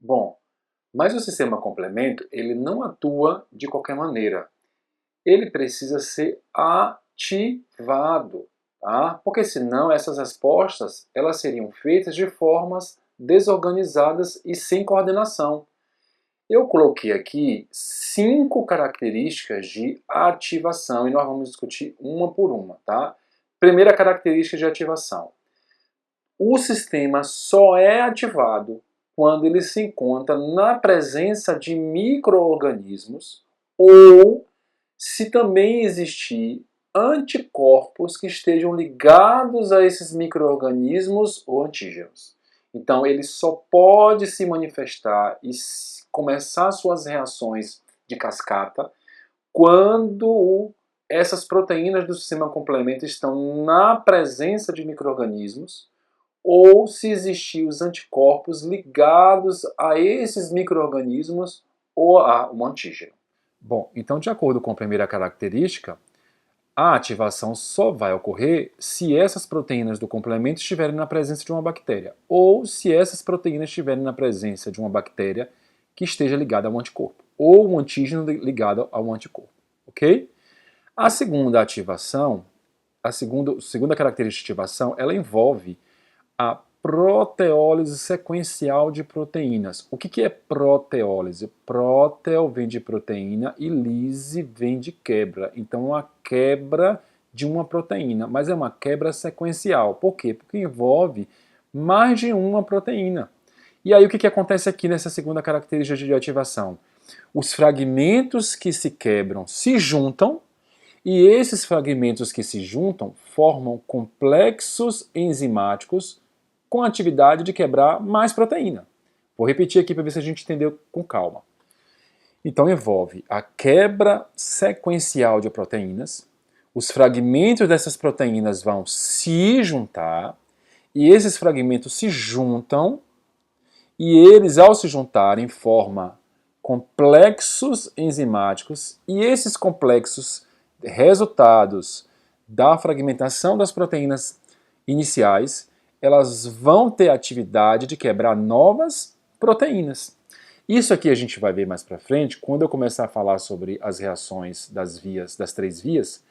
Bom, mas o sistema complemento, ele não atua de qualquer maneira. Ele precisa ser ativado, tá? Porque senão essas respostas, elas seriam feitas de formas desorganizadas e sem coordenação. Eu coloquei aqui 5 características de ativação e nós vamos discutir uma por uma, tá? Primeira característica de ativação. O sistema só é ativado quando ele se encontra na presença de micro-organismos ou se também existir anticorpos que estejam ligados a esses micro-organismos ou antígenos. Então, ele só pode se manifestar e começar suas reações de cascata quando essas proteínas do sistema complemento estão na presença de micro-organismos ou se existir os anticorpos ligados a esses micro-organismos ou a um antígeno. Bom, então de acordo com a primeira característica, a ativação só vai ocorrer se essas proteínas do complemento estiverem na presença de uma bactéria, ou se essas proteínas estiverem na presença de uma bactéria que esteja ligada a um anticorpo, ou um antígeno ligado a um anticorpo, ok? A segunda ativação, a segunda característica de ativação, ela envolve a proteólise sequencial de proteínas. O que é proteólise? Protel vem de proteína e lise vem de quebra. Então, uma quebra de uma proteína, mas é uma quebra sequencial. Por quê? Porque envolve mais de uma proteína. E aí, o que acontece aqui nessa segunda característica de ativação? Os fragmentos que se quebram se juntam e esses fragmentos que se juntam formam complexos enzimáticos com a atividade de quebrar mais proteína. Vou repetir aqui para ver se a gente entendeu com calma. Então envolve a quebra sequencial de proteínas, os fragmentos dessas proteínas vão se juntar, e esses fragmentos se juntam, e eles ao se juntarem formam complexos enzimáticos, e esses complexos resultados da fragmentação das proteínas iniciais, elas vão ter a atividade de quebrar novas proteínas. Isso aqui a gente vai ver mais para frente, quando eu começar a falar sobre as reações das vias, das 3 vias,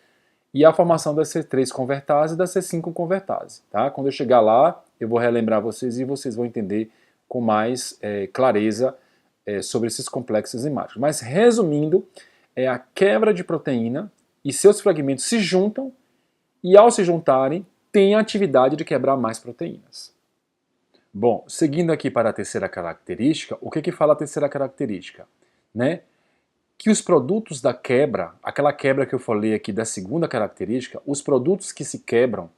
e a formação da C3 convertase e da C5 convertase. Tá? Quando eu chegar lá, eu vou relembrar vocês e vocês vão entender com mais clareza sobre esses complexos enzimáticos. Mas resumindo, é a quebra de proteína e seus fragmentos se juntam e ao se juntarem, tem a atividade de quebrar mais proteínas. Bom, seguindo aqui para a terceira característica, o que fala a terceira característica? Né? Que os produtos da quebra, aquela quebra que eu falei aqui da segunda característica, os produtos que se quebram,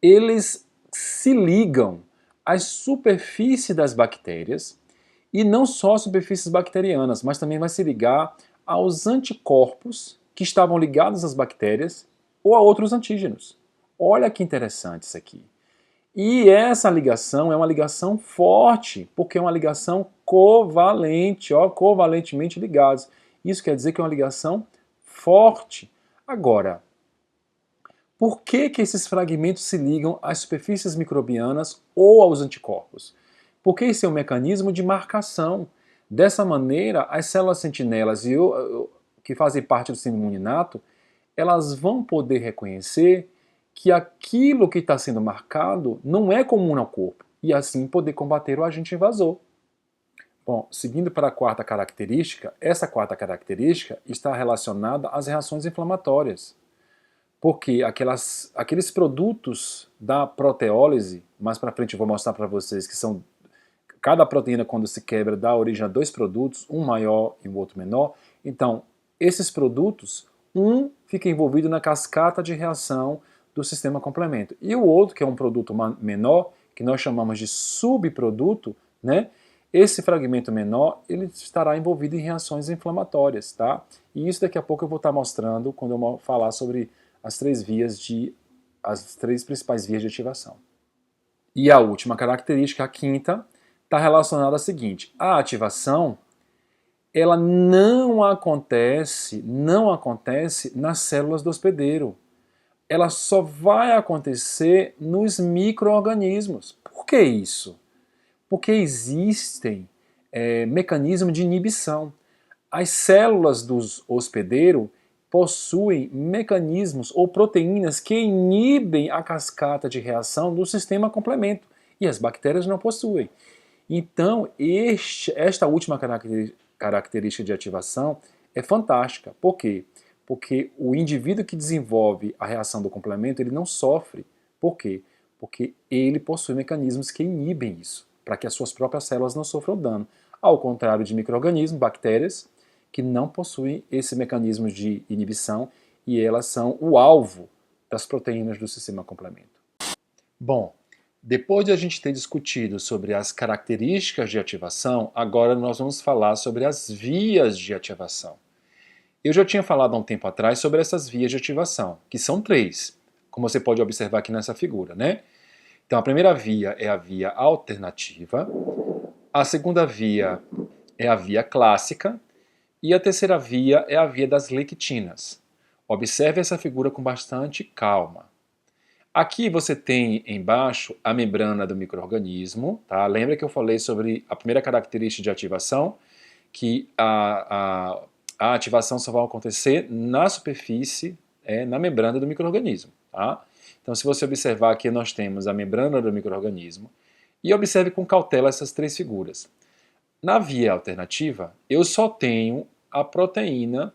eles se ligam à superfície das bactérias e não só às superfícies bacterianas, mas também vai se ligar aos anticorpos que estavam ligados às bactérias ou a outros antígenos. Olha que interessante isso aqui. E essa ligação é uma ligação forte, porque é uma ligação covalente, ó, covalentemente ligados. Isso quer dizer que é uma ligação forte. Agora, por que esses fragmentos se ligam às superfícies microbianas ou aos anticorpos? Porque esse é um mecanismo de marcação. Dessa maneira, as células sentinelas que fazem parte do sistema imune inato, elas vão poder reconhecer que aquilo que está sendo marcado não é comum ao corpo, e assim poder combater o agente invasor. Bom, seguindo para a quarta característica, essa quarta característica está relacionada às reações inflamatórias. Porque aqueles produtos da proteólise, mais para frente eu vou mostrar para vocês que são, cada proteína quando se quebra dá origem a 2 produtos, um maior e o outro menor. Então, esses produtos, um fica envolvido na cascata de reação do sistema complemento. E o outro, que é um produto menor, que nós chamamos de subproduto, né? Esse fragmento menor, ele estará envolvido em reações inflamatórias, tá? E isso daqui a pouco eu vou estar mostrando quando eu falar sobre as 3 principais vias de ativação. E a última característica, a quinta, está relacionada à seguinte: a ativação, ela não acontece nas células do hospedeiro. Ela só vai acontecer nos micro-organismos. Por que isso? Porque existem mecanismo de inibição. As células do hospedeiro possuem mecanismos ou proteínas que inibem a cascata de reação do sistema complemento, e as bactérias não possuem. Então, esta última característica de ativação é fantástica. Por quê? Porque o indivíduo que desenvolve a reação do complemento, ele não sofre. Por quê? Porque ele possui mecanismos que inibem isso, para que as suas próprias células não sofram dano. Ao contrário de micro-organismos, bactérias, que não possuem esse mecanismo de inibição e elas são o alvo das proteínas do sistema complemento. Bom, depois de a gente ter discutido sobre as características de ativação, agora nós vamos falar sobre as vias de ativação. Eu já tinha falado há um tempo atrás sobre essas vias de ativação, que são 3, como você pode observar aqui nessa figura, né? Então a primeira via é a via alternativa, a segunda via é a via clássica e a terceira via é a via das lectinas. Observe essa figura com bastante calma. Aqui você tem embaixo a membrana do micro-organismo, tá? Lembra que eu falei sobre a primeira característica de ativação, que a ativação só vai acontecer na superfície, na membrana do micro-organismo, tá? Então, se você observar aqui, nós temos a membrana do micro-organismo e observe com cautela essas 3 figuras. Na via alternativa, eu só tenho a proteína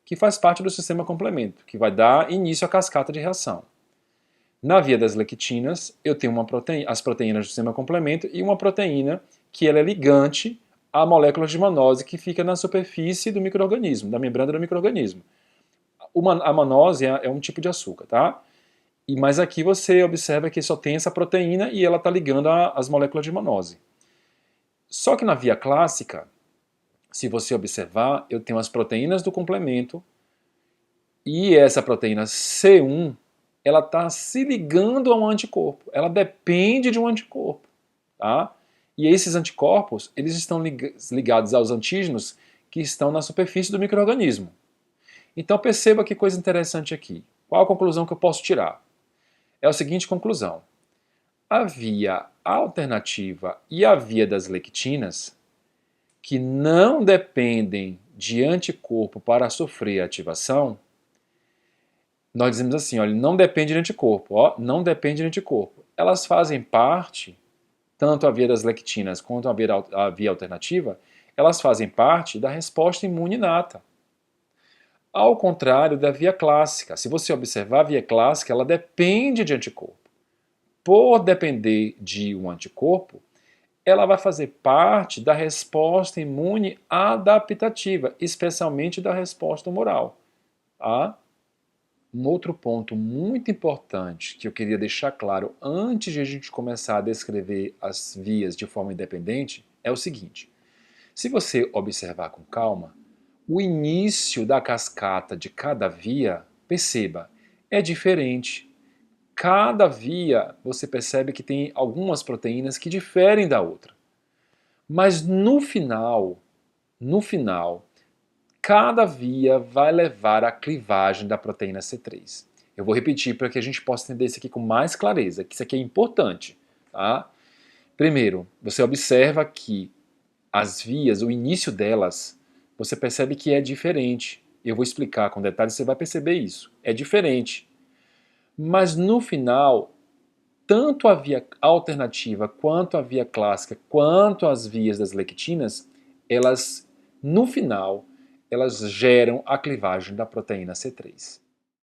que faz parte do sistema complemento, que vai dar início à cascata de reação. Na via das lectinas, eu tenho as proteínas do sistema complemento e uma proteína que ela é ligante a moléculas de manose que fica na superfície do micro-organismo, da membrana do micro-organismo. A manose é um tipo de açúcar, tá? Mas aqui você observa que só tem essa proteína e ela está ligando às moléculas de manose. Só que na via clássica, se você observar, eu tenho as proteínas do complemento e essa proteína C1, ela está se ligando a um anticorpo. Ela depende de um anticorpo, tá? E esses anticorpos, eles estão ligados aos antígenos que estão na superfície do micro-organismo. Então perceba que coisa interessante aqui. Qual a conclusão que eu posso tirar? É a seguinte conclusão. A via alternativa e a via das lectinas, que não dependem de anticorpo para sofrer ativação, nós dizemos assim, olha, não depende de anticorpo, ó, não depende de anticorpo. Elas fazem parte, tanto a via das lectinas quanto a via alternativa, elas fazem parte da resposta imune inata. Ao contrário da via clássica, se você observar a via clássica, ela depende de anticorpo. Por depender de um anticorpo, ela vai fazer parte da resposta imune adaptativa, especialmente da resposta humoral. Tá? Um outro ponto muito importante que eu queria deixar claro antes de a gente começar a descrever as vias de forma independente é o seguinte. Se você observar com calma, o início da cascata de cada via, perceba, é diferente. Cada via você percebe que tem algumas proteínas que diferem da outra. Mas no final, cada via vai levar à clivagem da proteína C3. Eu vou repetir para que a gente possa entender isso aqui com mais clareza, que isso aqui é importante. Tá? Primeiro, você observa que as vias, o início delas, você percebe que é diferente. Eu vou explicar com detalhes, você vai perceber isso. É diferente. Mas no final, tanto a via alternativa, quanto a via clássica, quanto as vias das lectinas, elas, no final, elas geram a clivagem da proteína C3.